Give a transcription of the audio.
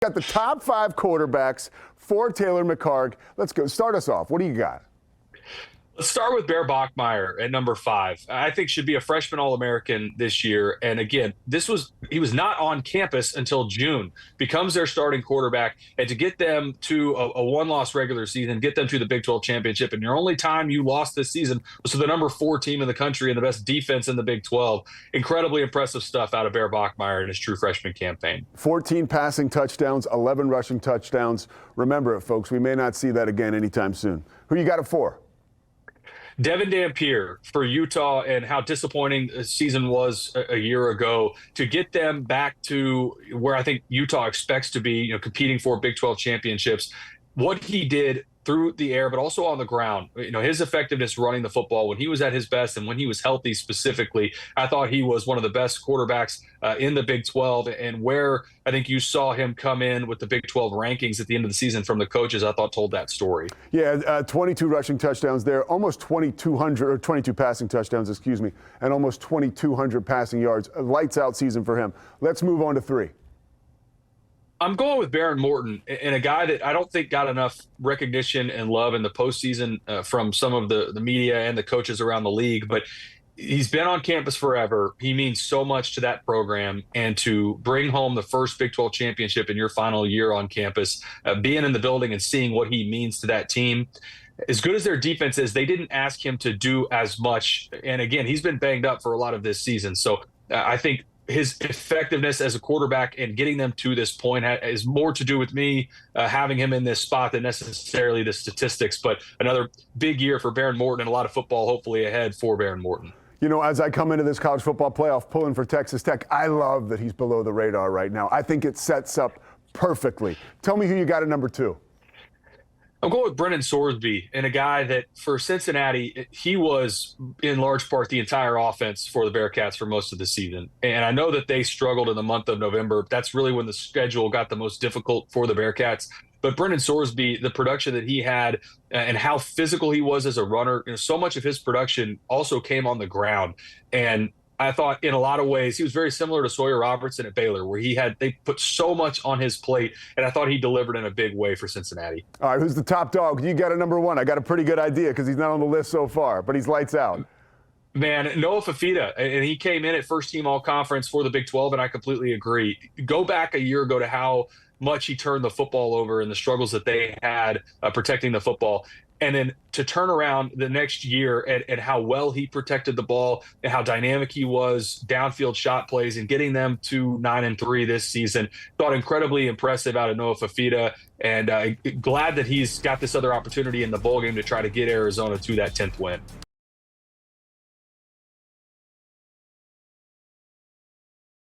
Got the top 5 quarterbacks for Taylor McHargue. Let's go. Start us off. What do you got? Let's start with Bear Bachmeier at number 5. I think should be a freshman All-American this year. And again, he was not on campus until June, becomes their starting quarterback. And to get them to a one-loss regular season, get them to the Big 12 championship, and your only time you lost this season was to the number 4 team in the country and the best defense in the Big 12. Incredibly impressive stuff out of Bear Bachmeier in his true freshman campaign. 14 passing touchdowns, 11 rushing touchdowns. Remember it, folks. We may not see that again anytime soon. Who you got it for? Devin Dampier for Utah, and how disappointing the season was a year ago. To get them back to where I think Utah expects to be, competing for Big 12 championships. What he did through the air, but also on the ground, his effectiveness running the football when he was at his best and when he was healthy specifically, I thought he was one of the best quarterbacks in the Big 12. And where I think you saw him come in with the Big 12 rankings at the end of the season from the coaches, I thought told that story. Yeah, 22 rushing touchdowns there, almost 2,200, or 22 passing touchdowns, excuse me, and almost 2,200 passing yards. A lights out season for him. Let's move on to 3. I'm going with Baron Morton, and a guy that I don't think got enough recognition and love in the postseason from some of the media and the coaches around the league. But he's been on campus forever. He means so much to that program, and to bring home the first Big 12 championship in your final year on campus, being in the building and seeing what he means to that team. As good as their defense is, they didn't ask him to do as much. And again, he's been banged up for a lot of this season. So I think his effectiveness as a quarterback and getting them to this point is more to do with me having him in this spot than necessarily the statistics. But another big year for Baron Morton, and a lot of football hopefully ahead for Baron Morton. As I come into this college football playoff pulling for Texas Tech, I love that he's below the radar right now. I think it sets up perfectly. Tell me who you got at number 2. I'm going with Brennan Sorsby, and a guy that for Cincinnati, he was in large part the entire offense for the Bearcats for most of the season. And I know that they struggled in the month of November. That's really when the schedule got the most difficult for the Bearcats. But Brennan Sorsby, the production that he had and how physical he was as a runner, so much of his production also came on the ground. And I thought in a lot of ways he was very similar to Sawyer Robertson at Baylor, where they put so much on his plate, and I thought he delivered in a big way for Cincinnati. All right, who's the top dog? You got a number 1. I got a pretty good idea because he's not on the list so far, but he's lights out. Man, Noah Fafita, and he came in at first team all-conference for the Big 12, and I completely agree. Go back a year ago to how much he turned the football over and the struggles that they had protecting the football. And then to turn around the next year and how well he protected the ball and how dynamic he was, downfield shot plays, and getting them to 9-3 this season, thought incredibly impressive out of Noah Fafita. And glad that he's got this other opportunity in the bowl game to try to get Arizona to that 10th win.